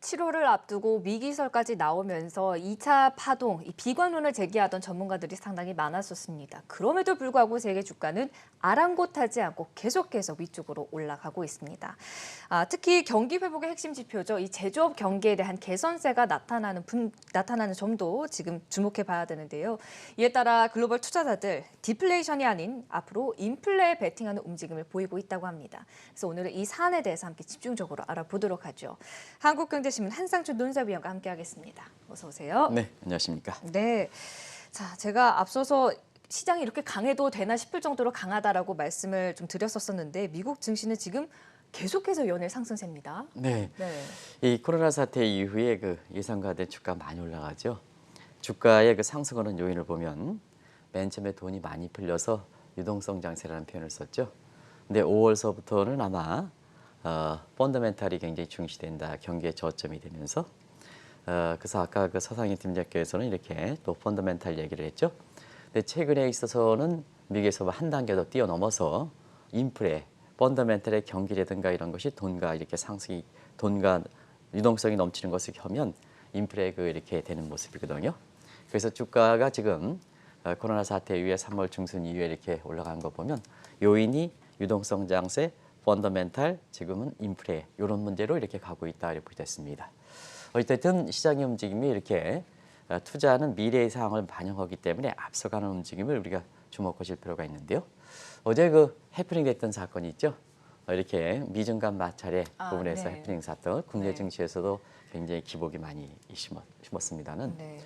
7월을 앞두고 미기설까지 나오면서 2차 파동, 이 비관론을 제기하던 전문가들이 상당히 많았었습니다. 그럼에도 불구하고 세계 주가는 아랑곳하지 않고 계속해서 위쪽으로 올라가고 있습니다. 특히 경기 회복의 핵심 지표죠. 이 제조업 경기에 대한 개선세가 나타나는 점도 지금 주목해 봐야 되는데요. 이에 따라 글로벌 투자자들 디플레이션이 아닌 앞으로 인플레에 베팅하는 움직임을 보이고 있다고 합니다. 그래서 오늘은 이 사안에 대해서 함께 집중적으로 알아보도록 하죠. 한국경제신문 한상준 논사위원과 함께하겠습니다. 어서 오세요. 네, 안녕하십니까. 네, 자 제가 앞서서 시장이 이렇게 강해도 되나 싶을 정도로 강하다라고 말씀을 좀 드렸었는데 미국 증시는 지금 계속해서 연일 상승세입니다. 네, 네. 이 코로나 사태 이후에 그 예상과된 주가 많이 올라가죠. 주가의 그 상승하는 요인을 보면 맨 처음에 돈이 많이 풀려서 유동성 장세라는 표현을 썼죠. 근데 5월서부터는 아마 펀더멘탈이 굉장히 중시된다. 경기의 저점이 되면서 그래서 아까 그 서상인 팀장께서는 이렇게 또 펀더멘탈 얘기를 했죠. 근데 최근에 있어서는 미국에서 한 단계 더 뛰어넘어서 인플레, 펀더멘탈의 경기라든가 이런 것이 돈과 이렇게 상승이 돈과 유동성이 넘치는 것을 켜면 인플레가 이렇게 되는 모습이거든요. 그래서 주가가 지금 코로나 사태 이후에 3월 중순 이후에 이렇게 올라간 거 보면 요인이 유동성 장세, 펀더멘탈, 지금은 인플레 이런 문제로 이렇게 가고 있다 이렇게 됐습니다. 어쨌든 시장의 움직임이 이렇게 투자하는 미래의 상황을 반영하기 때문에 앞서가는 움직임을 우리가 주목하실 필요가 있는데요. 어제 그 해프닝 됐던 사건이 있죠. 이렇게 미증간 마찰의 부분에서 네. 해프닝 사건, 국내 네. 증시에서도 굉장히 기복이 많이 심었습니다는. 네.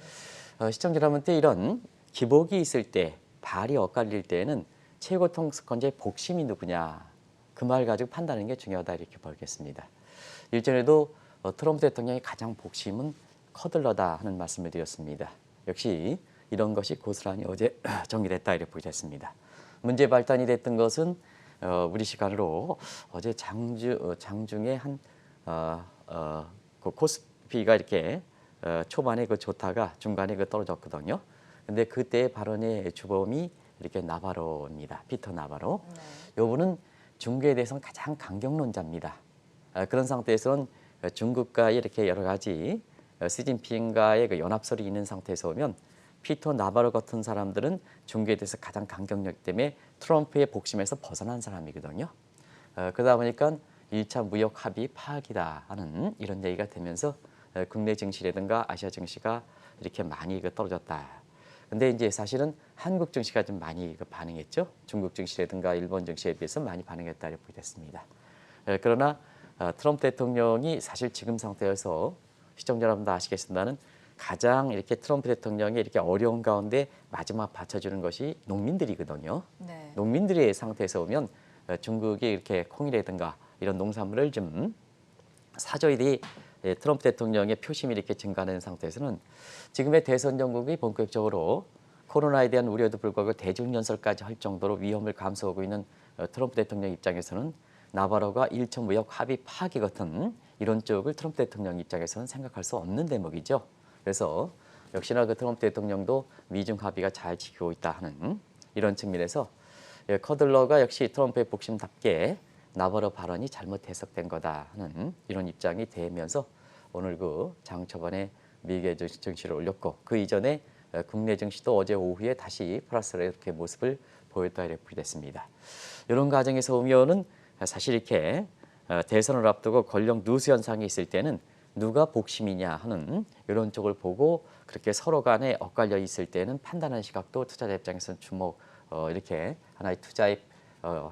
시청자 여러분한테 이런 기복이 있을 때, 발이 엇갈릴 때에는 최고 통수권자의 복심이 누구냐, 그 말 가지고 판단하는 게 중요하다 이렇게 보겠습니다. 일전에도 트럼프 대통령의 가장 복심은 커들러다 하는 말씀을 드렸습니다. 역시 이런 것이 고스란히 어제 정리됐다 이렇게 보겠습니다. 문제 발단이 됐던 것은 우리 시간으로 어제 장중에 한 그 코스피가 이렇게 초반에 그 좋다가 중간에 그 떨어졌거든요. 근데 그때 발언의 주범이 이렇게 나바로입니다. 피터 나바로. 이분은 중국에 대해서는 가장 강경론자입니다. 그런 상태에서는 중국과의 이렇게 여러 가지 시진핑과의 그 연합설이 있는 상태에서 오면 피터 나바로 같은 사람들은 중국에 대해서 가장 강경력 때문에 트럼프의 복심에서 벗어난 사람이거든요. 그러다 보니까 1차 무역 합의 파악이다 하는 이런 얘기가 되면서 국내 증시라든가 아시아 증시가 이렇게 많이 떨어졌다. 근데 이제 사실은 한국 증시가 좀 많이 반응했죠. 중국 증시라든가 일본 증시에 비해서 많이 반응했다 이렇게 됐습니다. 그러나 트럼프 대통령이 사실 지금 상태에서 시청자 여러분도 아시겠습니다는 가장 이렇게 트럼프 대통령이 이렇게 어려운 가운데 마지막 받쳐주는 것이 농민들이거든요. 네. 농민들의 상태에서 보면 중국이 이렇게 콩이라든가 이런 농산물을 좀 사줘야 트럼프 대통령의 표심이 이렇게 증가하는 상태에서는 지금의 대선 정국이 본격적으로 코로나에 대한 우려에도 불구하고 대중연설까지 할 정도로 위험을 감수하고 있는 트럼프 대통령 입장에서는 나바로가 1차 무역 합의 파기 같은 이런 쪽을 트럼프 대통령 입장에서는 생각할 수 없는 대목이죠. 그래서 역시나 그 트럼프 대통령도 미중 합의가 잘 지키고 있다 하는 이런 측면에서 커들러가 역시 트럼프의 복심답게 나바로 발언이 잘못 해석된 거다 하는 이런 입장이 되면서 오늘 그 장 초반에 미국의 증시를 올렸고 그 이전에 국내 증시도 어제 오후에 다시 플러스로 이렇게 모습을 보였다 이렇게 됐습니다. 이런 과정에서 보면은 사실 이렇게 대선을 앞두고 권력 누수 현상이 있을 때는 누가 복심이냐 하는 이런 쪽을 보고 그렇게 서로 간에 엇갈려 있을 때는 판단하는 시각도 투자자 입장에서는 이렇게 하나의 투자의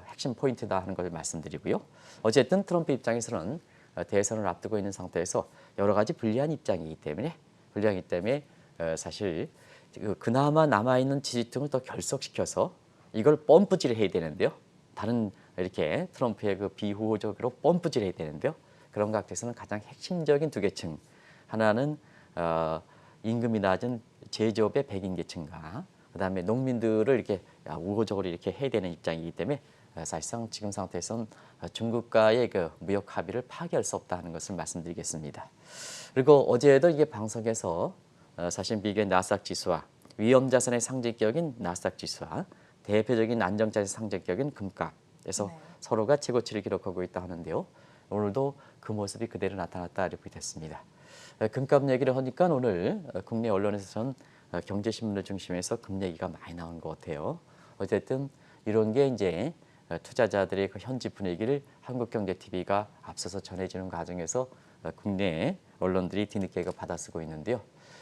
핵심 포인트다 하는 것을 말씀드리고요. 어쨌든 트럼프 입장에서는 대선을 앞두고 있는 상태에서 여러 가지 불리한 입장이기 때문에 사실 그나마 남아있는 지지층을 더 결속시켜서 이걸 펌프질을 해야 되는데요. 다른 이렇게 트럼프의 그 비호적으로 펌프질을 해야 되는데요. 그런 각도에서는 가장 핵심적인 두 계층. 하나는 임금이 낮은 제조업의 백인 계층과 그다음에 농민들을 이렇게 우호적으로 이렇게 해야 되는 입장이기 때문에 사실상 지금 상태에서는 중국과의 그 무역 합의를 파기할 수 없다는 것을 말씀드리겠습니다. 그리고 어제도 이게 방송에서 사실 미국의 나스닥 지수와 위험자산의 상징격인 나스닥 지수와 대표적인 안정자산의 상징격인 금값에서 서로가 최고치를 기록하고 있다 하는데요. 오늘도 그 모습이 그대로 나타났다 이렇게 됐습니다. 금값 얘기를 하니까 오늘 국내 언론에서는 경제신문을 중심해서 금 얘기가 많이 나온 것 같아요. 어쨌든 이런 게 이제 투자자들의 그 현지 분위기를 한국경제TV가 앞서서 전해주는 과정에서 국내 언론들이 뒤늦게 받아쓰고 있는데요.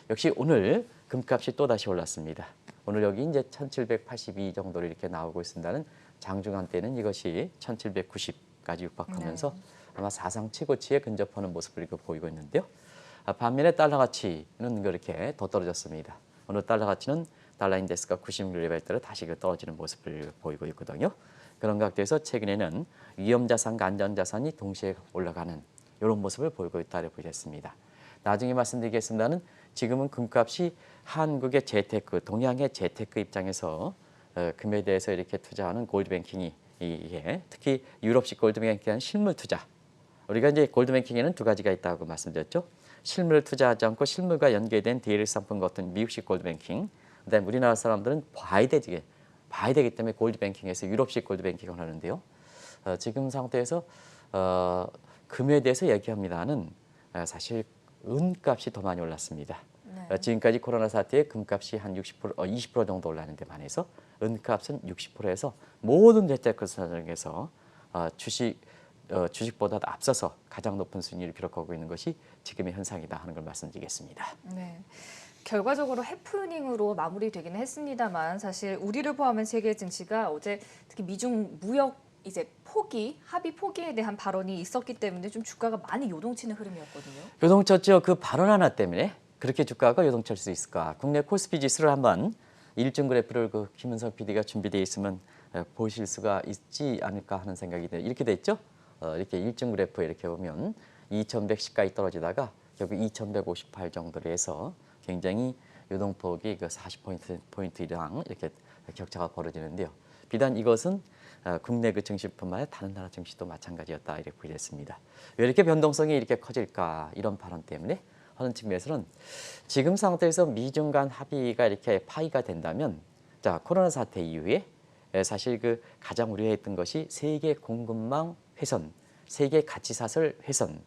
역시 오늘 금값이 또 다시 올랐습니다. 오늘 여기 이제 1782 정도로 이렇게 나오고 있습니다는 장중한 때는 이것이 1790까지 육박하면서 아마 사상 최고치에 근접하는 모습을 이렇게 보이고 있는데요. 반면에 달러 가치는 이렇게 더 떨어졌습니다. 오늘 달러 가치는 달러 인덱스가 96레벨대로 다시 떨어지는 모습을 보이고 있거든요. 그런 각도에서 최근에는 위험자산과 안전자산이 동시에 올라가는 이런 모습을 보이고 있다고 보겠습니다. 나중에 말씀드리겠습니다는 지금은 금값이 한국의 재테크, 동양의 재테크 입장에서 금에 대해서 이렇게 투자하는 골드뱅킹이 이게 특히 유럽식 골드뱅킹은 실물 투자. 우리가 이제 골드뱅킹에는 두 가지가 있다고 말씀드렸죠. 실물을 투자하지 않고 실물과 연계된 대일 상품 같은 미국식 골드뱅킹. 그다음에 우리나라 사람들은 봐야 되기 때문에 골드뱅킹에서 유럽식 골드뱅킹을 하는데요. 지금 상태에서 금에 대해서 얘기합니다는 사실 은값이 더 많이 올랐습니다. 네. 지금까지 코로나 사태에 금값이 한 60%, 20% 정도 올랐는데 반해서 은값은 60%에서 모든 재테크 시장에서 주식보다 앞서서 가장 높은 순위를 기록하고 있는 것이 지금의 현상이다 하는 걸 말씀드리겠습니다. 네. 결과적으로 해프닝으로 마무리되기는 했습니다만 사실 우리를 포함한 세계 증시가 어제 특히 미중 무역 이제 합의 포기에 대한 발언이 있었기 때문에 좀 주가가 많이 요동치는 흐름이었거든요. 요동쳤죠. 그 발언 하나 때문에 그렇게 주가가 요동칠 수 있을까? 국내 코스피 지수를 한번 일정 그래프를 그 김은성 PD가 준비되어 있으면 보실 수가 있지 않을까 하는 생각이 들어요. 이렇게 됐죠? 이렇게 일정 그래프 이렇게 보면 2110까지 떨어지다가 결국 2158 정도로 해서 굉장히 요동폭이 그 40포인트 이상 이렇게 격차가 벌어지는데요. 비단 이것은 국내 그 증시뿐만 아니라 다른 나라 증시도 마찬가지였다 이렇게 보겠습니다. 왜 이렇게 변동성이 이렇게 커질까 이런 발언 때문에 하는 측면에서는 지금 상태에서 미중 간 합의가 이렇게 파기가 된다면 자 코로나 사태 이후에 사실 그 가장 우려했던 것이 세계 공급망 훼손, 세계 가치사슬 훼손.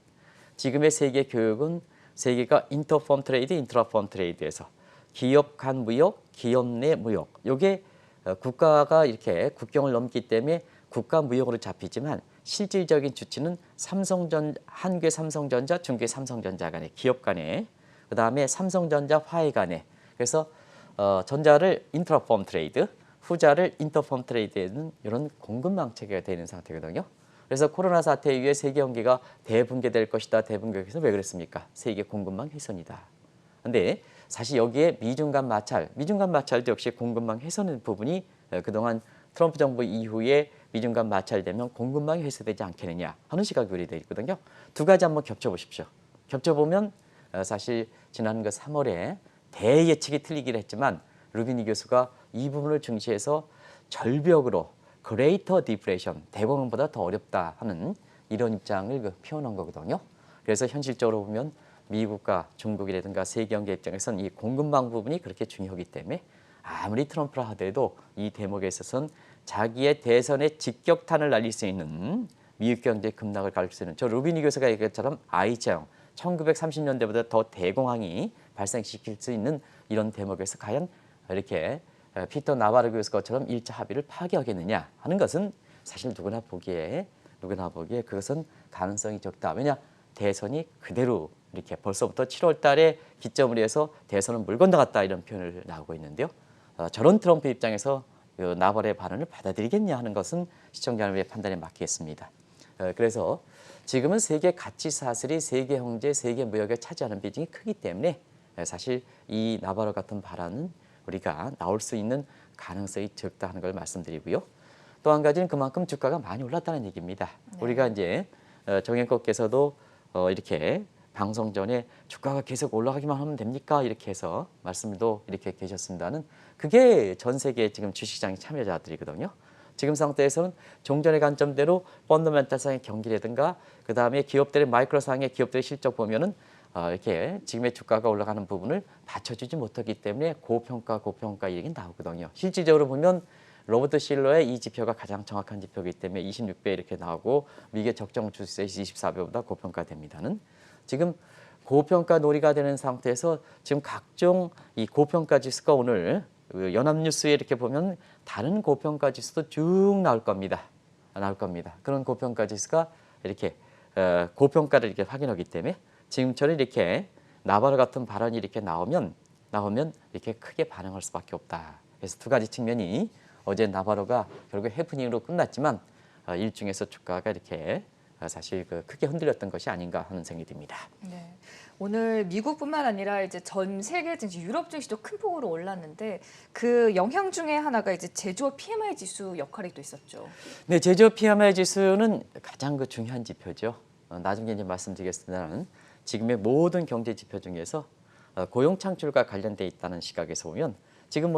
지금의 세계 교육은 세계가 인터펌 트레이드, 인트라펌 트레이드에서 기업 간 무역, 기업 내 무역. 요게 국가가 이렇게 국경을 넘기 때문에 국가 무역으로 잡히지만 실질적인 주체는 한국의 삼성전자, 중국의 삼성전자 간에 기업 간에 그다음에 삼성전자 화해 간에 그래서 전자를 인트라펌 트레이드, 후자를 인터펌 트레이드에는 이런 공급망 체계가 되는 상태거든요. 그래서 코로나 사태 이후에 세계 경기가 대붕괴될 것이다. 대붕괴해서 왜 그랬습니까? 세계 공급망 훼손이다. 근데 사실 여기에 미중 간 마찰도 역시 공급망 훼손의 부분이 그동안 트럼프 정부 이후에 미중 간 마찰되면 공급망이 훼손되지 않겠느냐 하는 시각이 우리되어 있거든요. 두 가지 한번 겹쳐보십시오. 겹쳐보면 사실 지난 그 3월에 대예측이 틀리긴 했지만 루비니 교수가 이 부분을 중시해서 절벽으로 그레이터 디프레이션, 대공황보다 더 어렵다 하는 이런 입장을 표현한 거거든요. 그래서 현실적으로 보면 미국과 중국이라든가 세계 경제 입장에서는 이 공급망 부분이 그렇게 중요하기 때문에 아무리 트럼프라 하더라도 이 대목에 있어서는 자기의 대선에 직격탄을 날릴 수 있는 미국 경제 급락을 가릴 수 있는 저 루비니 교수가 얘기한 것처럼 I자형 1930년대보다 더 대공황이 발생시킬 수 있는 이런 대목에서 과연 이렇게 피터 나바로 교수처럼 1차 합의를 파기하겠느냐 하는 것은 사실 누구나 보기에 그것은 가능성이 적다. 왜냐 대선이 그대로 이렇게 벌써부터 7월 달에 기점을 해서 대선은 물 건너갔다 이런 표현을 나오고 있는데요. 저런 트럼프 입장에서 나발의 발언을 받아들이겠냐 하는 것은 시청자 여러분의 판단에 맡기겠습니다. 그래서 지금은 세계 가치 사슬이 세계 경제, 세계 무역에 차지하는 비중이 크기 때문에 사실 이 나바로 같은 발언은 우리가 나올 수 있는 가능성이 적다 하는 걸 말씀드리고요. 또 한 가지는 그만큼 주가가 많이 올랐다는 얘기입니다. 네. 우리가 이제 정영국께서도 이렇게 방송 전에 주가가 계속 올라가기만 하면 됩니까? 이렇게 해서 말씀도 이렇게 계셨습니다는 그게 전 세계 지금 주식시장 참여자들이거든요. 지금 상태에서는 종전의 관점대로 펀더멘탈상의 경기라든가 그다음에 기업들의 마이크로상의 기업들의 실적 보면은 이렇게 지금의 주가가 올라가는 부분을 받쳐주지 못하기 때문에 고평가 이렇게 나오거든요. 실질적으로 보면 로버트 실러의 이 지표가 가장 정확한 지표이기 때문에 26배 이렇게 나오고 미국의 적정 주식세에서 24배보다 고평가됩니다는 지금 고평가 놀이가 되는 상태에서 지금 각종 이 고평가 지수가 오늘 연합뉴스에 이렇게 보면 다른 고평가 지수도 쭉 나올 겁니다. 그런 고평가 지수가 이렇게 고평가를 이렇게 확인하기 때문에 지금처럼 이렇게 나바로 같은 발언이 이렇게 나오면 이렇게 크게 반응할 수밖에 없다. 그래서 두 가지 측면이 어제 나바로가 결국 해프닝으로 끝났지만 일중에서 주가가 이렇게 사실 크게 흔들렸던 것이 아닌가 하는 생각이 듭니다. 네. 오늘 미국뿐만 아니라 이제 전 세계 증시, 유럽 증시도 큰 폭으로 올랐는데 그 영향 중에 하나가 이제 제조업 PMI 지수 역할이 또 있었죠. 네, 제조업 PMI 지수는 가장 중요한 지표죠. 나중에 이제 말씀드리겠습니다만 지금의 모든 경제 지표 중에서 고용 창출과 관련돼 있다는 시각에서 보면 지금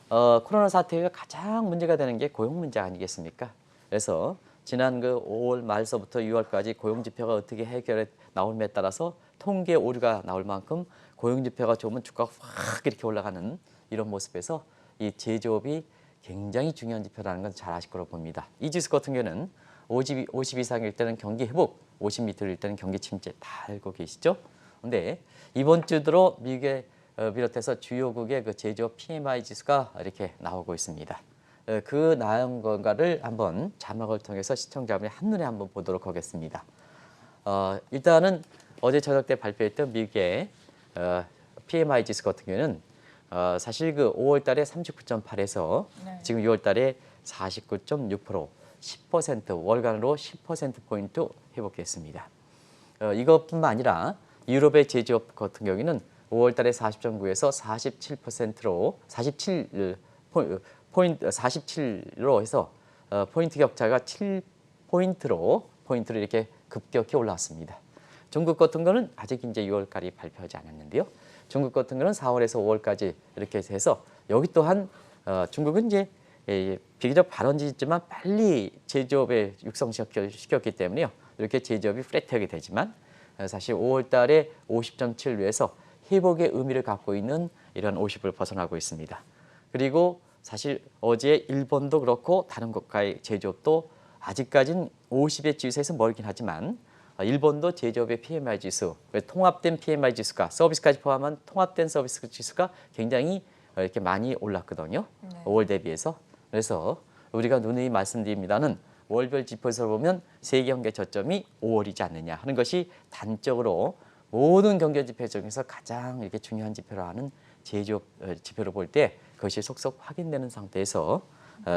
코로나 사태가 가장 문제가 되는 게 고용 문제 아니겠습니까? 그래서 지난 5월 말서부터 6월까지 고용 지표가 어떻게 해결해 나오느냐에 따라서 통계 오류가 나올 만큼 고용 지표가 좋으면 주가가 확 이렇게 올라가는 이런 모습에서 이 제조업이 굉장히 중요한 지표라는 건 잘 아실 거로 봅니다. 이 지수 같은 경우는 50 이상일 때는 경기 회복, 50 밑일 때는 경기 침체 다 알고 계시죠? 근데 이번 주 들어 미국에 비롯해서 주요국의 그 제조업 PMI 지수가 이렇게 나오고 있습니다. 그 나온 건가를 한번 자막을 통해서 시청자분이 한눈에 한번 보도록 하겠습니다. 일단은 어제 저녁 때 발표했던 미국의 PMI 지수 같은 경우는 사실 5월 달에 39.8에서 네. 지금 6월 달에 49.6%, 10% 월간으로 10%포인트 회복됐습니다. 이것뿐만 아니라 유럽의 제조업 같은 경우에는 5월 달에 40.9에서 47%로 47로 해서 포인트 격차가 7포인트로 이렇게 급격히 올라왔습니다. 중국 같은 거는 아직 이제 6월까지 발표하지 않았는데요. 중국 같은 거는 4월에서 5월까지 이렇게 해서 여기 또한 중국은 이제 비교적 발원지지만 빨리 제조업에 육성시켰기 때문에요. 이렇게 제조업이 플랫하게 되지만 사실 5월 달에 50.7에서 회복의 의미를 갖고 있는 이런 50을 벗어나고 있습니다. 그리고 사실 어제 일본도 그렇고 다른 국가의 제조업도 아직까지는 50의 지수에서 멀긴 하지만 일본도 제조업의 PMI 지수, 통합된 PMI 지수가 서비스까지 포함한 통합된 서비스 지수가 굉장히 이렇게 많이 올랐거든요. 네. 5월 대비해서. 그래서 우리가 누누이 말씀드립니다는 월별 지표에서 보면 세계 경제 저점이 5월이지 않느냐 하는 것이 단적으로 모든 경제 지표 중에서 가장 이렇게 중요한 지표라는 제조업 지표를 볼 때 그것이 속속 확인되는 상태에서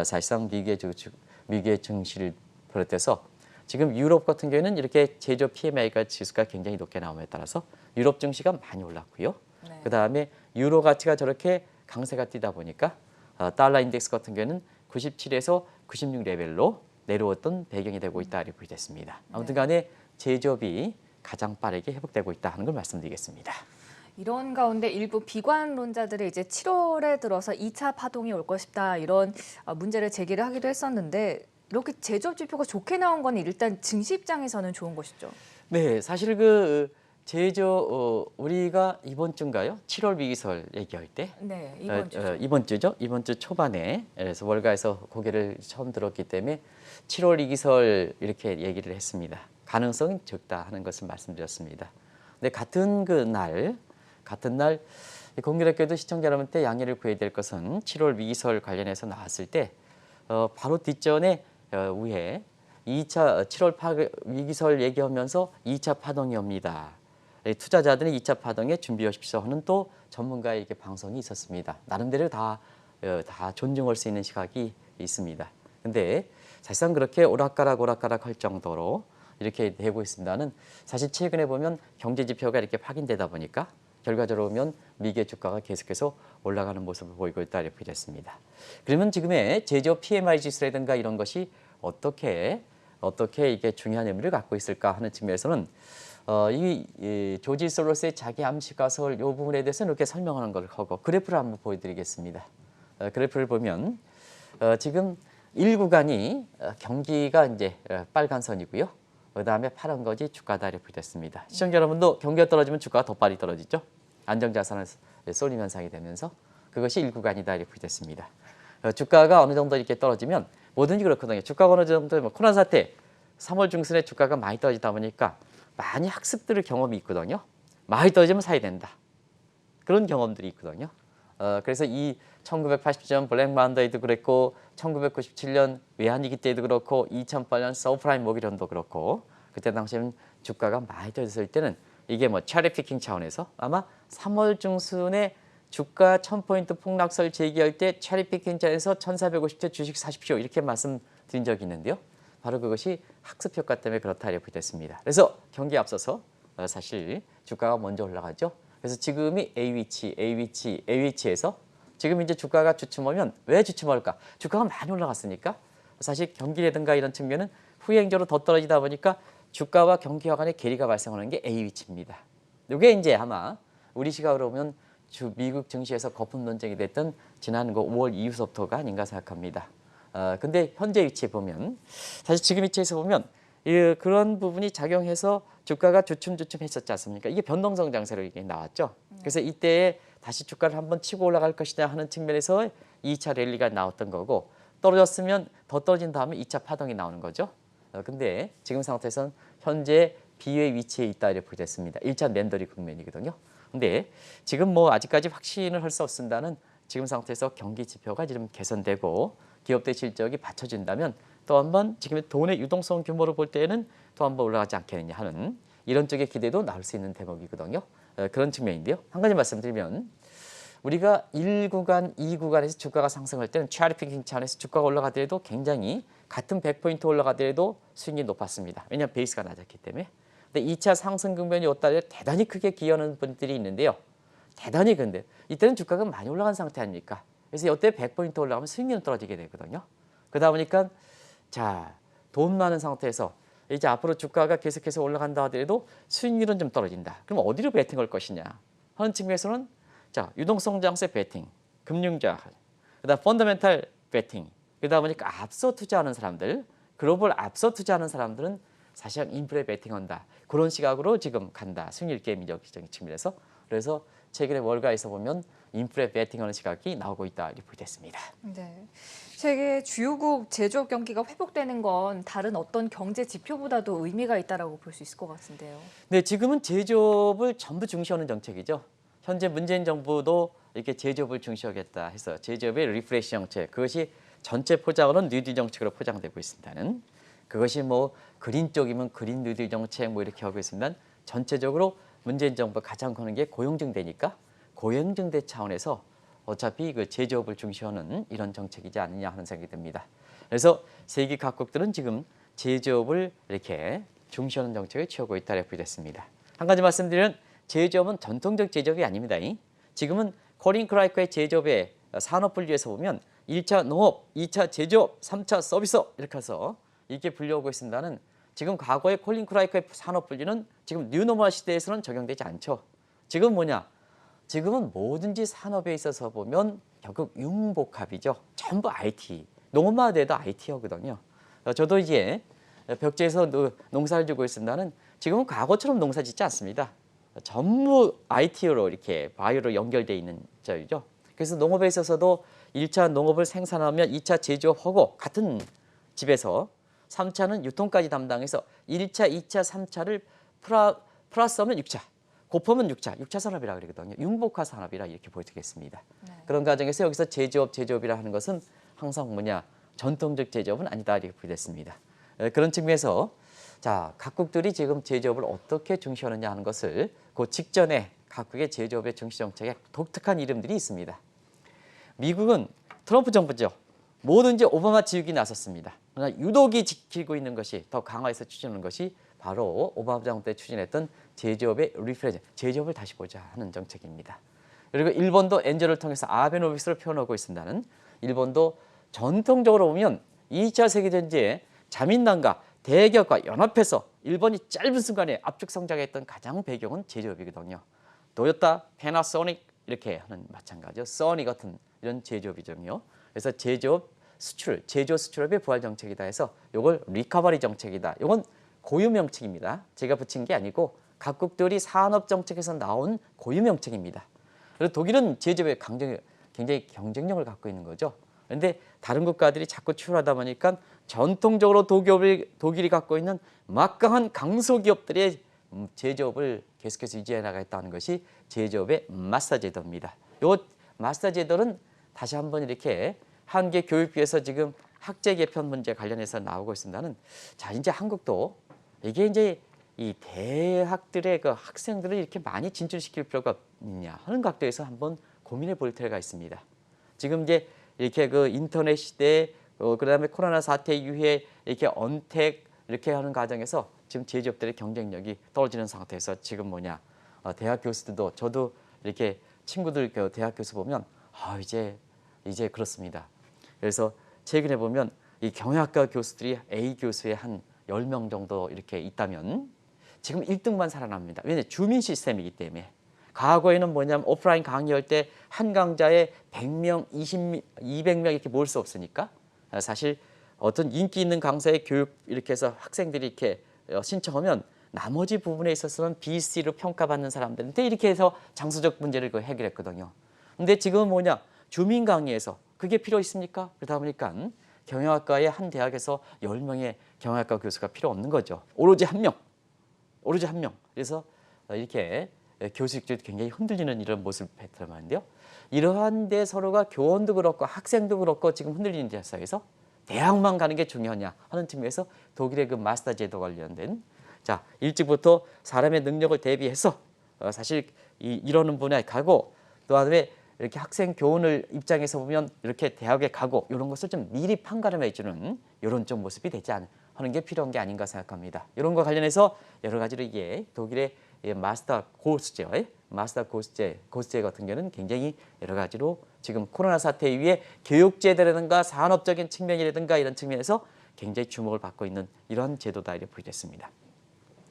사실상 미국의 증시를 비롯해서 지금 유럽 같은 경우에는 이렇게 제조업 PMI가 지수가 굉장히 높게 나옴에 따라서 유럽 증시가 많이 올랐고요. 네. 그다음에 유로 가치가 저렇게 강세가 뛰다 보니까 달러 인덱스 같은 경우에는 97에서 96 레벨로 내려왔던 배경이 되고 있다 이렇게 됐습니다. 아무튼 간에 제조업이 가장 빠르게 회복되고 있다 하는 걸 말씀드리겠습니다. 이런 가운데 일부 비관론자들이 이제 7월에 들어서 2차 파동이 올 것이다 이런 문제를 제기를 하기도 했었는데 이렇게 제조업 지표가 좋게 나온 건 일단 증시 입장에서는 좋은 것이죠. 네, 사실 우리가 이번 주인가요? 7월 위기설 얘기할 때 네, 이번 주. 이번 주죠. 이번 주 초반에 그래서 월가에서 고개를 처음 들었기 때문에 7월 위기설 이렇게 얘기를 했습니다. 가능성이 적다 하는 것을 말씀드렸습니다. 근데 같은 날 공교롭게도 시청자 여러분한테 양해를 구해야 될 것은 7월 위기설 관련해서 나왔을 때 바로 뒷전에 위에 2차 7월 위기설 얘기하면서 2차 파동이 옵니다. 투자자들은 2차 파동에 준비하십시오 하는 또 전문가의 이렇게 방송이 있었습니다. 나름대로 다 존중할 수 있는 시각이 있습니다. 근데 사실상 그렇게 오락가락 할 정도로 이렇게 되고 있습니다는 사실 최근에 보면 경제 지표가 이렇게 확인되다 보니까 결과적으로 보면 미국의 주가가 계속해서 올라가는 모습을 보이고 있다 이렇게 됐습니다. 그러면 지금의 제조업 PMI 지수라든가 이런 것이 어떻게 이게 중요한 의미를 갖고 있을까 하는 측면에서는 이 조지 솔로스의 자기 암시가설 이 부분에 대해서 이렇게 설명하는 걸 하고 그래프를 한번 보여드리겠습니다. 그래프를 보면 지금 1구간이 경기가 이제 빨간 선이고요. 그 다음에 파란 것이 주가다 이렇게 됐습니다. 시청자 여러분도 경기가 떨어지면 주가가 더 빨리 떨어지죠. 안정자산을 쏠림 현상이 되면서 그것이 1구간이다 이렇게 됐습니다. 주가가 어느 정도 이렇게 떨어지면 뭐든지 그렇거든요. 주가가 어느 정도 뭐 코로나 사태 3월 중순에 주가가 많이 떨어지다 보니까 많이 학습들을 경험이 있거든요. 많이 떨어지면 사야 된다. 그런 경험들이 있거든요. 그래서 이 1980년 블랙 만데이도 그랬고 1997년 외환위기 때도 그렇고 2008년 서프라임 모기련도 그렇고 그때 당시에는 주가가 많이 떨어졌을 때는 이게 뭐 체리 피킹 차원에서 아마 3월 중순에 주가 1000포인트 폭락설 제기할 때 체리 피킹 차원에서 1450대 주식 사십시오 이렇게 말씀드린 적이 있는데요. 바로 그것이 학습 효과 때문에 그렇다 이렇게 됐습니다. 그래서 경기에 앞서서 사실 주가가 먼저 올라가죠. 그래서 지금이 A 위치에서 지금 이제 주가가 주춤하면 왜 주춤할까? 주가가 많이 올라갔으니까 사실 경기라든가 이런 측면은 후행적으로 더 떨어지다 보니까 주가와 경기와 간의 괴리가 발생하는 게 A 위치입니다. 이게 이제 아마 우리 시각으로 보면 미국 증시에서 거품 논쟁이 됐던 지난 5월 이후서부터가 아닌가 생각합니다. 근데 현재 위치에 보면 사실 지금 위치에서 보면 그런 부분이 작용해서 주가가 주춤했었지 않습니까? 이게 변동성 장세로 이게 나왔죠. 그래서 이때에 다시 주가를 한번 치고 올라갈 것이냐 하는 측면에서 2차 랠리가 나왔던 거고 떨어졌으면 더 떨어진 다음에 2차 파동이 나오는 거죠. 근데 지금 상태에서는 현재 비의 위치에 있다 이렇게 됐습니다. 1차 랜더리 국면이거든요. 근데 지금 뭐 아직까지 확신을 할 수 없습니다는 지금 상태에서 경기 지표가 좀 개선되고 기업들 실적이 받쳐진다면 또 한번 지금 돈의 유동성 규모를 볼 때에는 또 한번 올라가지 않겠느냐 하는 이런 쪽의 기대도 나올 수 있는 대목이거든요. 그런 측면인데요. 한 가지 말씀드리면 우리가 1구간, 2구간에서 주가가 상승할 때는 체리 피킹 차원에서 주가가 올라가더라도 굉장히 같은 100포인트 올라가더라도 수익이 높았습니다. 왜냐하면 베이스가 낮았기 때문에. 근데 2차 상승 국면이 왔다 대단히 크게 기여하는 분들이 있는데요. 대단히 근데 이때는 주가가 많이 올라간 상태 아닙니까? 그래서 이때 100포인트 올라가면 수익률은 떨어지게 되거든요. 그러다 보니까 자, 돈 많은 상태에서 이제 앞으로 주가가 계속해서 올라간다 하더라도 수익률은 좀 떨어진다. 그럼 어디로 베팅할 것이냐 하는 측면에서는 자, 유동성 장세 베팅, 금융자, 그다음 펀더멘탈 베팅, 그러다 보니까 앞서 투자하는 사람들, 글로벌 앞서 투자하는 사람들은 사실상 인프레 베팅한다. 그런 시각으로 지금 간다. 수익률 게임적 측면에서. 그래서 최근에 월가에서 보면 인프레 베팅하는 시각이 나오고 있다 이렇게 됐습니다. 네. 세계 주요국 제조업 경기가 회복되는 건 다른 어떤 경제 지표보다도 의미가 있다라고 볼 수 있을 것 같은데요. 네, 지금은 제조업을 전부 중시하는 정책이죠. 현재 문재인 정부도 이렇게 제조업을 중시하겠다 해서 제조업의 리프레시 정책, 그것이 전체 포장으로는 뉴딜 정책으로 포장되고 있습니다는 그것이 뭐 그린 쪽이면 그린 뉴딜 정책 뭐 이렇게 하고 있습니다. 전체적으로 문재인 정부가 가장 거는 게 고용증대니까 고용증대 차원에서 어차피 그 제조업을 중시하는 이런 정책이지 않느냐 하는 생각이 듭니다. 그래서 세계 각국들은 지금 제조업을 이렇게 중시하는 정책을 취하고 있다고 보겠습니다. 한 가지 말씀드리면 제조업은 전통적 제조업이 아닙니다. 지금은 코린 크라이커의 제조업의 산업 분류에서 보면 1차 농업, 2차 제조업, 3차 서비스업 이렇게 해서 이렇게 분류하고 있습니다는 지금 과거의 콜린 크라이커의 산업 분류는 지금 뉴노멀 시대에서는 적용되지 않죠. 지금 뭐냐? 지금은 뭐든지 산업에 있어서 보면 결국 융복합이죠. 전부 IT. 농업만 해도 IT거든요. 저도 이제 벽지에서 농사를 짓고 있습니다는 지금은 과거처럼 농사 짓지 않습니다. 전부 IT로 이렇게 바이오로 연결되어 있는 자이죠. 그래서 농업에 있어서도 1차 농업을 생산하면 2차 제조업하고 같은 집에서 3차는 유통까지 담당해서 1차, 2차, 3차를 플러스하면 6차, 곱하면 6차 산업이라고 그러거든요. 융복합 산업이라 이렇게 보여드리겠습니다. 네. 그런 과정에서 여기서 제조업이라 하는 것은 항상 뭐냐, 전통적 제조업은 아니다 이렇게 보여드렸습니다. 그런 측면에서 자, 각국들이 지금 제조업을 어떻게 중시하느냐 하는 것을 그 직전에 각국의 제조업의 중시 정책에 독특한 이름들이 있습니다. 미국은 트럼프 정부죠. 뭐든지 오바마 지우기 나섰습니다. 그러나 유독이 지키고 있는 것이 더 강화해서 추진하는 것이 바로 오바마 정부 때 추진했던 제조업의 리프레시, 제조업을 다시 보자 하는 정책입니다. 그리고 일본도 엔젤을 통해서 아베노믹스를 표현하고 있습니다는 일본도 전통적으로 보면 2차 세계대전에 자민당과 대기업과 연합해서 일본이 짧은 순간에 압축 성장했던 가장 배경은 제조업이거든요. 도요타, 패나소닉 이렇게 하는 마찬가지죠. 써니 같은 이런 제조업이거든요. 그래서 제조업 수출, 제조 수출업의 부활 정책이다 해서 이걸 리커버리 정책이다. 이건 고유 명칭입니다. 제가 붙인 게 아니고 각국들이 산업 정책에서 나온 고유 명칭입니다. 그래서 독일은 제조업에 굉장히 경쟁력을 갖고 있는 거죠. 그런데 다른 국가들이 자꾸 추월하다 보니까 전통적으로 독일이 갖고 있는 막강한 강소기업들의 제조업을 계속해서 유지해 나가겠다는 것이 제조업의 마스터 제도입니다. 이 마스터 제도는 다시 한번 이렇게 한계 교육부에서 지금 학제 개편 문제 관련해서 나오고 있습니다는, 자, 이제 한국도 이게 이제 이 대학들의 그 학생들을 이렇게 많이 진출시킬 필요가 있냐 하는 각도에서 한번 고민해 볼 필요가 있습니다. 지금 이제 이렇게 그 인터넷 시대, 그다음에 코로나 사태 이후에 이렇게 언택 이렇게 하는 과정에서 지금 제조업들의 경쟁력이 떨어지는 상태에서 지금 대학 교수들도, 저도 이렇게 친구들 대학 교수 보면 이제 그렇습니다. 그래서 최근에 보면 이 경영학과 교수들이 A 교수의 한 10명 정도 이렇게 있다면 지금 1등만 살아납니다. 왜냐하면 주민 시스템이기 때문에. 과거에는 오프라인 강의할 때 한 강좌에 100명, 200명 이렇게 모을 수 없으니까 사실 어떤 인기 있는 강사의 교육 이렇게 해서 학생들이 이렇게 신청하면 나머지 부분에 있어서는 BC로 평가받는 사람들한테 이렇게 해서 장소적 문제를 해결했거든요. 근데 지금은 주민 강의에서 그게 필요 있습니까? 그러다 보니까 경영학과의 한 대학에서 10명의 경영학과 교수가 필요 없는 거죠. 오로지 한 명. 그래서 이렇게 교수직들이 굉장히 흔들리는 이런 모습을 뱉어봤는데요. 이러한 데 서로가 교원도 그렇고 학생도 그렇고 지금 흔들리는 데서에서 대학만 가는 게 중요하냐 하는 측면에서 독일의 그 마스터 제도 관련된, 자, 일찍부터 사람의 능력을 대비해서 사실 이러는 분야에 가고, 또 다음에 이렇게 학생 교원을 입장에서 보면 이렇게 대학에 가고 이런 것을 좀 미리 판가름해 주는 이런 좀 모습이 되지 하는 게 필요한 게 아닌가 생각합니다. 이런 거 관련해서 여러 가지로 이게 독일의 마스터 코스제 같은 경우는 굉장히 여러 가지로 지금 코로나 사태 이후에 교육제도라든가 산업적인 측면이라든가 이런 측면에서 굉장히 주목을 받고 있는 이러한 제도다 이렇게 보겠습니다.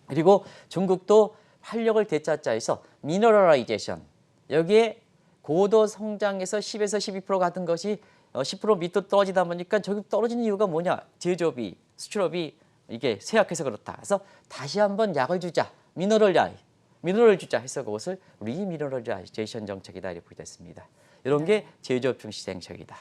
그리고 중국도 활력을 되찾자해서 미너럴라이제이션, 여기에 고도 성장에서 10에서 12% 같은 것이 10% 밑으로 떨어지다 보니까 저기 떨어지는 이유가 뭐냐? 제조업이, 수출업이 이게 쇠약해서 그렇다. 그래서 다시 한번 약을 주자. 미너럴 주자 해서 그것을 리미너럴라이제이션 정책이다 이렇게 됐습니다. 이런 게 제조업 중시 정책이다.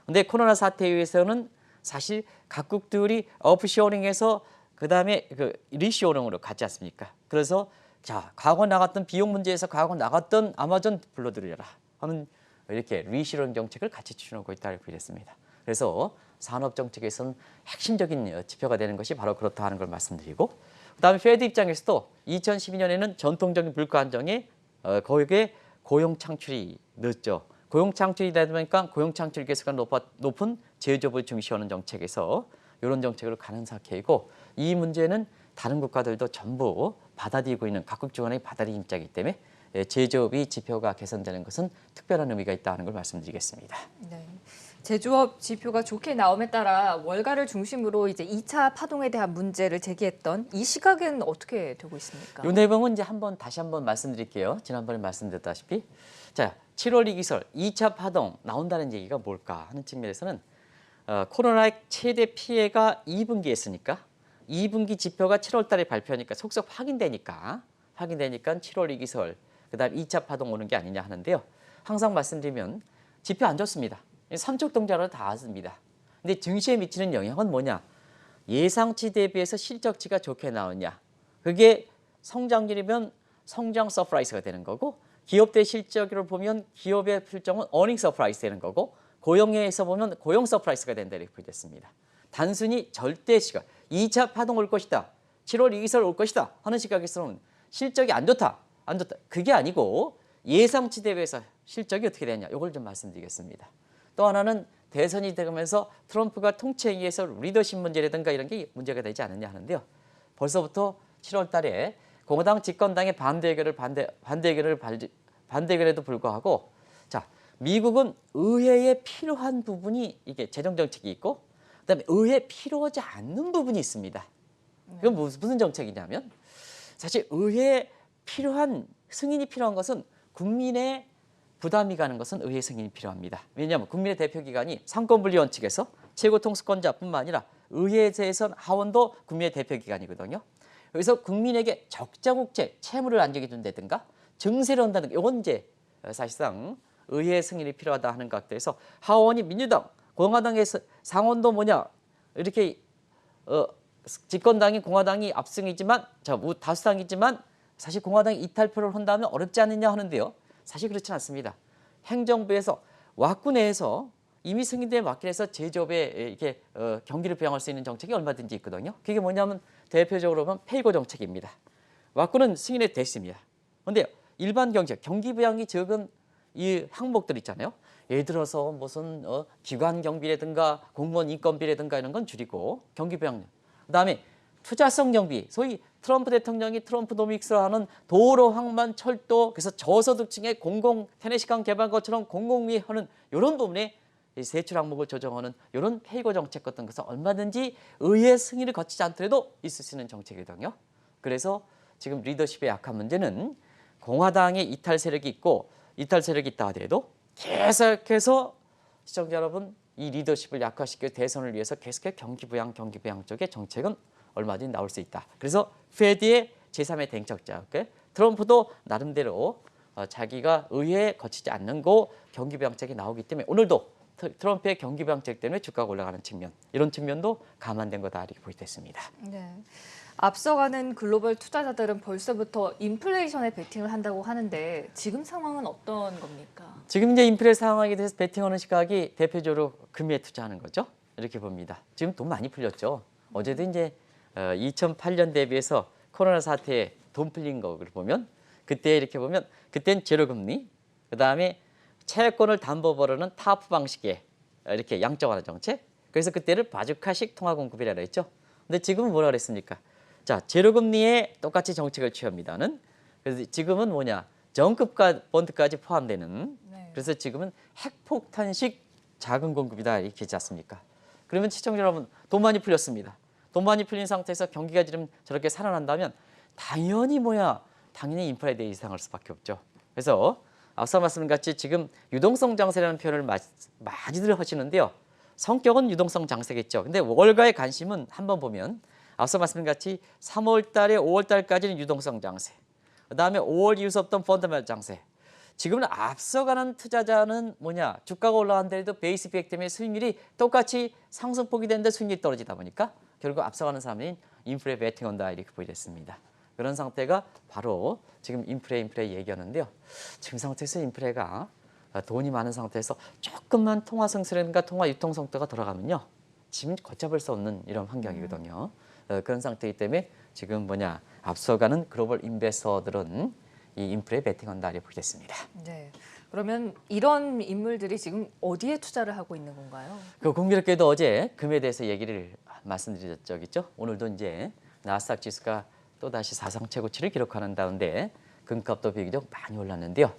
근데 코로나 사태 이후에서는 사실 각국들이 오프쇼링에서 그다음에 그 리쇼링으로 갔지 않습니까? 그래서 자, 과거 나갔던 비용 문제에서 과거 나갔던 아마존 불러들여라 하는 이렇게 리쇼링 정책을 같이 추진하고 있다 이렇게 됐습니다. 그래서 산업 정책에서는 핵심적인 지표가 되는 것이 바로 그렇다 하는 걸 말씀드리고, 그다음에 페드 입장에서도 2012년에는 전통적인 물가 안정에 거기에 고용 창출이 늦죠. 고용 창출이 되다 보니까 고용 창출 계수가 높은 제조업을 중시하는 정책에서 이런 정책으로 가는 상태이고, 이 문제는 다른 국가들도 전부 받아들이고 있는, 각국 주관의 받아들인 입장이기 때문에 제조업이 지표가 개선되는 것은 특별한 의미가 있다는 걸 말씀드리겠습니다. 네. 제조업 지표가 좋게 나옴에 따라 월가를 중심으로 이제 2차 파동에 대한 문제를 제기했던 이 시각은 어떻게 되고 있습니까? 이 내용은 이제 다시 한번 말씀드릴게요. 지난번에 말씀드렸다시피, 자, 7월 2기설 2차 파동 나온다는 얘기가 뭘까 하는 측면에서는 코로나의 최대 피해가 2분기였으니까 2분기 지표가 7월 달에 발표하니까 속속 확인되니까 7월 2기설 그다음 2차 파동 오는 게 아니냐 하는데요. 항상 말씀드리면 지표 안 좋습니다. 삼척동자로 다 왔습니다. 근데 증시에 미치는 영향은 뭐냐? 예상치 대비해서 실적치가 좋게 나오냐? 그게 성장률이면 성장 서프라이즈가 되는 거고, 기업의 실적으로 보면 기업의 실적은 어닝 서프라이즈 되는 거고, 고용에서 보면 고용 서프라이즈가 된다 이렇게 됐습니다. 단순히 절대 시각, 2차 파동 올 것이다, 7월 2기설 올 것이다 하는 시각에서는 실적이 안 좋다. 그게 아니고 예상치 대비해서 실적이 어떻게 되냐, 이걸 좀 말씀드리겠습니다. 또 하나는 대선이 되면서 트럼프가 통치행위에서 리더십 문제라든가 이런 게 문제가 되지 않느냐 하는데요. 벌써부터 7월 달에 공화당 집권당의 반대 의견에도 불구하고, 자, 미국은 의회에 필요한 부분이 이게 재정 정책이 있고, 그다음에 의회에 필요하지 않는 부분이 있습니다. 이건 무슨 정책이냐면, 사실 의회에 필요한 승인이 필요한 것은 국민의 부담이 가는 것은 의회 승인이 필요합니다. 왜냐하면 국민의 대표기관이 상권분리 원칙에서 최고 통수권자뿐만 아니라 의회에선 하원도 국민의 대표기관이거든요. 그래서 국민에게 적자 국채, 채무를 안정해준다든가 증세를 한다든가, 이건 이제 사실상 의회 승인이 필요하다 하는 각도에서 하원이 민주당, 공화당의 상원도 뭐냐 이렇게 집권당이 공화당이 압승이지만 다수당이지만 사실 공화당이 이탈표를 한다면 어렵지 않느냐 하는데요. 사실 그렇지 않습니다. 행정부에서 왁구 내에서 이미 승인된 왁구에서 제조업에 이렇게 경기를 부양할 수 있는 정책이 얼마든지 있거든요. 그게 뭐냐면 대표적으로 보면 페이고 정책입니다. 왁구는 승인이 됐습니다. 그런데 일반 경기 부양이 적은 이 항목들 있잖아요. 예를 들어서 무슨 기관 경비라든가 공무원 인건비라든가 이런 건 줄이고 경기 부양. 그다음에 투자성 경비, 소위 트럼프 대통령이 트럼프노믹스로 하는 도로, 항만, 철도, 그래서 저소득층의 테네시강 개발 것처럼 공공미 하는 이런 부분에 이 세출 항목을 조정하는 이런 페이고 정책 같은 것은 얼마든지 의회 승인을 거치지 않더라도 있을 수 있는 정책이거든요. 그래서 지금 리더십의 약한 문제는 공화당의 이탈 세력이 있고 이탈 세력이 있다 하더라도 계속해서 시청자 여러분 이 리더십을 약화시켜 대선을 위해서 계속해서 경기 부양 쪽의 정책은 얼마든지 나올 수 있다. 그래서 페드의 제3의 대응책자 트럼프도 나름대로 자기가 의회에 거치지 않는 거 경기 부양책이 나오기 때문에 오늘도 트럼프의 경기 부양책 때문에 주가가 올라가는 측면 이런 측면도 감안된 거다 이렇게 보이겠습니다. 네. 앞서가는 글로벌 투자자들은 벌써부터 인플레이션에 베팅을 한다고 하는데 지금 상황은 어떤 겁니까? 지금 이제 인플레 상황에 대해서 베팅하는 시각이 대표적으로 금리에 투자하는 거죠. 이렇게 봅니다. 지금 돈 많이 풀렸죠. 어제도 이제 2008년 대비해서 코로나 사태에 돈 풀린 거를 보면 그때 이렇게 보면 그땐 제로금리 그다음에 채권을 담보벌어는 타프 방식의 이렇게 양적완화 정책. 그래서 그때를 바주카식 통화 공급이라고 했죠. 근데 지금은 뭐라 그랬습니까? 자, 제로금리에 똑같이 정책을 취합니다는. 그래서 지금은 뭐냐? 정급가 본드까지 포함되는. 네. 그래서 지금은 핵폭탄식 자금 공급이다 이렇게 하지 않습니까? 그러면 시청자 여러분 돈 많이 풀렸습니다. 돈 많이 풀린 상태에서 경기가 지금 저렇게 살아난다면 당연히 당연히 인플레에 대해 예상할 수밖에 없죠. 그래서 앞서 말씀같이 지금 유동성 장세라는 표현을 많이들 하시는데요. 성격은 유동성 장세겠죠. 근데 월가의 관심은 한번 보면 앞서 말씀같이 3월 달에 5월 달까지는 유동성 장세. 그다음에 5월 이후서 없던 펀더멘털 장세. 지금은 앞서가는 투자자는 주가가 올라간다해도 베이스 이펙트 때문에 수익률이 똑같이 상승폭이 되는데 수익률이 떨어지다 보니까 결국 앞서가는 사람이 인플레 베팅한다 이렇게 보이겠습니다. 그런 상태가 바로 지금 인플레 얘기하는데요. 지금 상태에서 인플레가 돈이 많은 상태에서 조금만 통화 성수라든가 통화 유통 성도가 돌아가면요. 지금 걷잡을 수 없는 이런 환경이거든요. 그런 상태이기 때문에 지금 앞서가는 글로벌 인베스터들은 이 인플레에 베팅한다 이렇게 보겠습니다. 네. 그러면 이런 인물들이 지금 어디에 투자를 하고 있는 건가요? 공교롭게도 어제 금에 대해서 얘기를 말씀드린 적 있죠. 오늘도 이제 나스닥 지수가 또 다시 사상 최고치를 기록하는 가운데 금값도 비교적 많이 올랐는데요.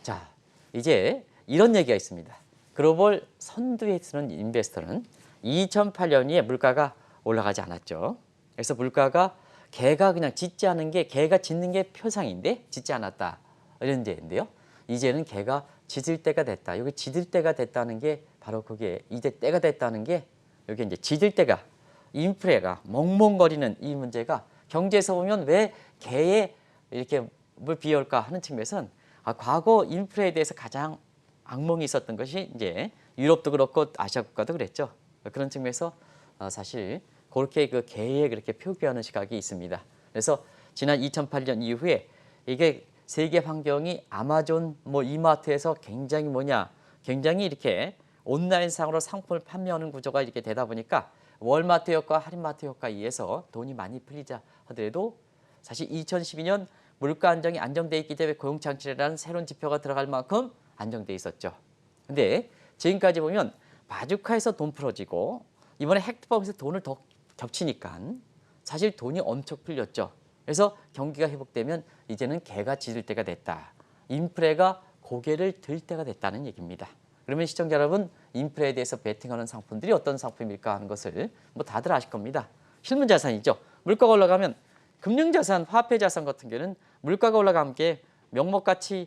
자, 이제 이런 얘기가 있습니다. 글로벌 선두에 서는 인베스터는 2008년에 물가가 올라가지 않았죠. 그래서 물가가 개가 그냥 개가 짖는 게 표상인데 짖지 않았다 이런 제인데요. 이제는 개가 짖을 때가 됐다. 여기 짖을 때가 됐다는 게 바로 그게 이제 때가 됐다는 게 여기 이제 짖을 때가 인플레가 멍멍거리는 이 문제가 경제에서 보면 왜 개에 이렇게 뭘 비올까 하는 측면에서는 과거 인플레에 대해서 가장 악몽이 있었던 것이 이제 유럽도 그렇고 아시아 국가도 그랬죠. 그런 측면에서 사실 그렇게 그 개에 그렇게 표기하는 시각이 있습니다. 그래서 지난 2008년 이후에 이게 세계 환경이 아마존 이마트에서 굉장히 이렇게 온라인상으로 상품을 판매하는 구조가 이렇게 되다 보니까 월마트 효과, 할인마트 효과에 의해서 돈이 많이 풀리자 하더라도 사실 2012년 물가 안정이 안정돼 있기 때문에 고용창출이라는 새로운 지표가 들어갈 만큼 안정돼 있었죠. 근데 지금까지 보면 바주카에서 돈 풀어지고 이번에 핵특법에서 돈을 더 겹치니까 사실 돈이 엄청 풀렸죠. 그래서 경기가 회복되면 이제는 개가 짖을 때가 됐다. 인플레가 고개를 들 때가 됐다는 얘기입니다. 그러면 시청자 여러분 인플레에 대해서 베팅하는 상품들이 어떤 상품일까 하는 것을 다들 아실 겁니다. 실물자산이죠. 물가가 올라가면 금융자산, 화폐자산 같은 경우는 물가가 올라가면 명목가치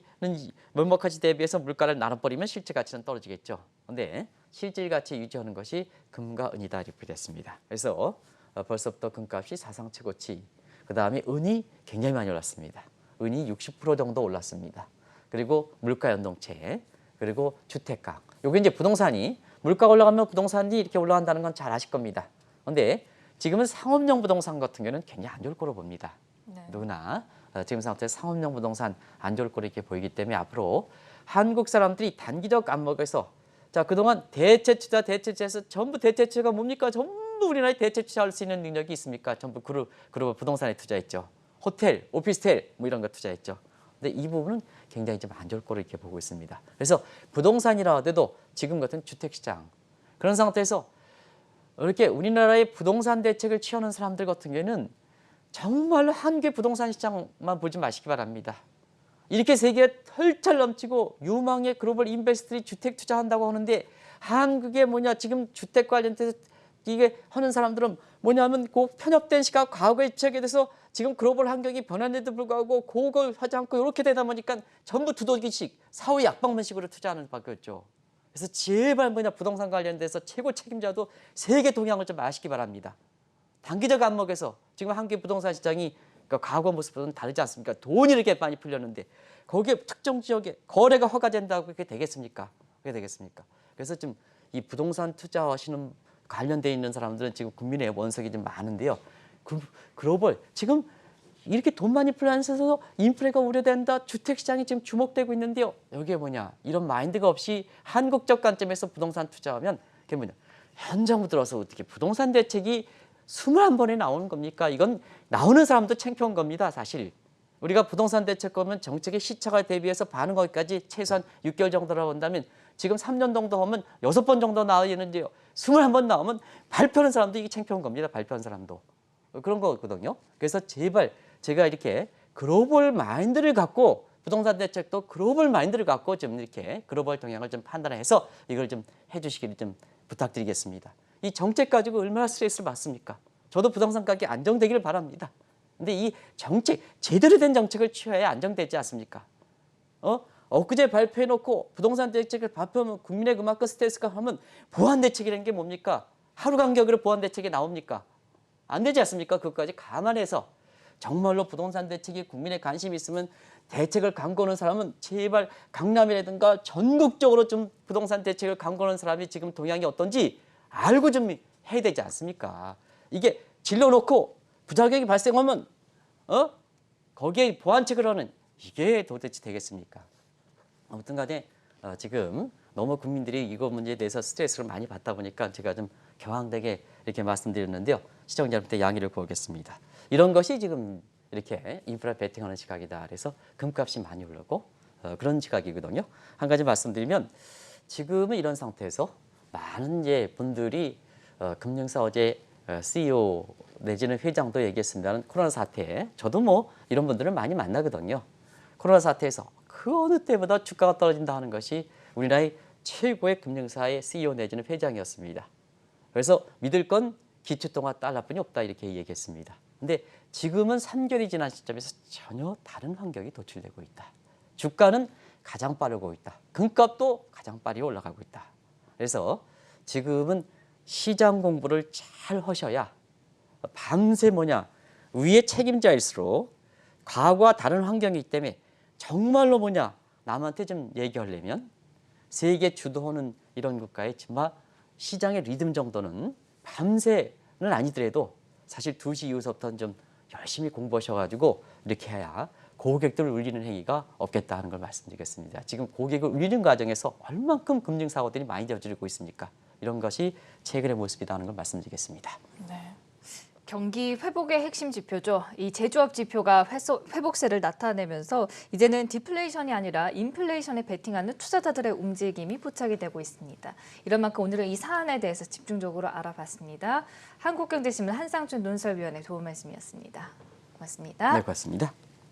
대비해서 물가를 나눠버리면 실제 가치는 떨어지겠죠. 그런데 실질 가치 유지하는 것이 금과 은이다 이렇게 됐습니다. 그래서 벌써부터 금값이 사상 최고치. 그 다음에 은이 굉장히 많이 올랐습니다. 은이 60% 정도 올랐습니다. 그리고 물가 연동체, 그리고 주택가. 요게 이제 부동산이 물가가 올라가면 부동산이 이렇게 올라간다는 건 잘 아실 겁니다. 그런데 지금은 상업용 부동산 같은 경우는 굉장히 안 좋을 거로 봅니다. 네. 누구나 지금 상태에서 상업용 부동산 안 좋을 거로 이렇게 보이기 때문에 앞으로 한국 사람들이 단기적 안목에서 자 그동안 대체 투자해서 전부 대체 투자가 뭡니까? 전부 우리나라에 대체 투자할 수 있는 능력이 있습니까? 전부 그룹 부동산에 투자했죠. 호텔, 오피스텔 뭐 이런 거 투자했죠. 근데 이 부분은 굉장히 좀 안 좋을 거로 이렇게 보고 있습니다. 그래서 부동산이라 하더라도 지금 같은 주택시장 그런 상태에서 이렇게 우리나라의 부동산 대책을 취하는 사람들 같은 경우에는 정말로 한국의 부동산 시장만 보지 마시기 바랍니다. 이렇게 세계에 털철 넘치고 유망의 글로벌 인베스터들이 주택 투자한다고 하는데 한국에 지금 주택 관련돼서 이게 하는 사람들은 뭐냐면 그 편협된 시각 과거의 지적에 대해서 지금 글로벌 환경이 변화에도 불구하고 그걸 하지 않고 이렇게 되다 보니까 전부 두더기식 사후 약방문식으로 투자하는 밖에 없죠. 그래서 제발 부동산 관련돼서 최고 책임자도 세계 동향을 좀 아시기 바랍니다. 단기적 안목에서 지금 한국의 부동산 시장이 과거 모습과는 다르지 않습니까? 돈이 이렇게 많이 풀렸는데 거기에 특정 지역에 거래가 허가된다고 그게 되겠습니까? 그게 되겠습니까? 그래서 좀 이 부동산 투자하시는 관련돼 있는 사람들은 지금 국민의 원석이 좀 많은데요. 글로벌 지금 이렇게 돈 많이 풀면서 인플레가 우려된다. 주택시장이 지금 주목되고 있는데요. 여기에 이런 마인드가 없이 한국적 관점에서 부동산 투자하면 그게 현장으로 들어서 어떻게 부동산 대책이 21번에 나오는 겁니까? 이건 나오는 사람도 창피한 겁니다. 사실. 우리가 부동산 대책 보면 정책의 시차가 대비해서 반응하기까지 최소한 6개월 정도라고 한다면 지금 3년 정도 하면 6번 정도 나와야 되는데요. 21번 나오면 발표하는 사람도 이게 창피한 겁니다. 발표하는 사람도. 그런 거거든요. 그래서 제발 제가 이렇게 글로벌 마인드를 갖고 부동산 대책도 글로벌 마인드를 갖고 좀 이렇게 글로벌 동향을 좀 판단해서 이걸 좀 해주시기를 좀 부탁드리겠습니다. 이 정책 가지고 얼마나 스트레스를 받습니까? 저도 부동산 가격이 안정되기를 바랍니다. 근데 이 정책, 제대로 된 정책을 취해야 안정되지 않습니까? 엊그제 발표해놓고 부동산 대책을 발표하면 국민의 그만큼 스트레스가 하면 보완 대책이라는 게 뭡니까? 하루 간격으로 보완 대책이 나옵니까? 안 되지 않습니까? 그것까지 감안해서 정말로 부동산 대책이 국민의 관심이 있으면 대책을 강구하는 사람은 제발 강남이라든가 전국적으로 좀 부동산 대책을 강구하는 사람이 지금 동향이 어떤지 알고 좀 해야 되지 않습니까? 이게 질러놓고 부작용이 발생하면 거기에 보완책을 하는 이게 도대체 되겠습니까? 아무튼 간에 지금 너무 국민들이 이거 문제에 대해서 스트레스를 많이 받다 보니까 제가 좀 격앙되게 이렇게 말씀드렸는데요. 시청자 여러분께 양해를 구하겠습니다. 이런 것이 지금 이렇게 인프라 베팅하는 시각이다. 그래서 금값이 많이 오르고 그런 시각이거든요. 한 가지 말씀드리면 지금은 이런 상태에서 많은 분들이 금융사 어제 CEO 내지는 회장도 얘기했습니다는 코로나 사태에 저도 이런 분들을 많이 만나거든요. 코로나 사태에서 그 어느 때보다 주가가 떨어진다 하는 것이 우리나라의 최고의 금융사의 CEO 내지는 회장이었습니다. 그래서 믿을 건 기축통화 달러뿐이 없다 이렇게 얘기했습니다. 근데 지금은 3개월이 지난 시점에서 전혀 다른 환경이 도출되고 있다. 주가는 가장 빠르고 있다. 금값도 가장 빨리 올라가고 있다. 그래서 지금은 시장 공부를 잘 하셔야 밤새 위에 책임자일수록 과거와 다른 환경이기 때문에 정말로 남한테 좀 얘기하려면 세계 주도하는 이런 국가의 정말 시장의 리듬 정도는 밤새는 아니더라도 사실 2시 이후부터는 좀 열심히 공부하셔가지고 이렇게 해야 고객들을 울리는 행위가 없겠다 하는 걸 말씀드리겠습니다. 지금 고객을 울리는 과정에서 얼만큼 금융사고들이 많이 저지르고 있습니까? 이런 것이 최근의 모습이다 하는 걸 말씀드리겠습니다. 네. 경기 회복의 핵심 지표죠. 이 제조업 지표가 회복세를 나타내면서 이제는 디플레이션이 아니라 인플레이션에 베팅하는 투자자들의 움직임이 포착이 되고 있습니다. 이런 만큼 오늘은 이 사안에 대해서 집중적으로 알아봤습니다. 한국경제신문 한상준 논설위원의 도움 말씀이었습니다. 고맙습니다. 네, 고맙습니다.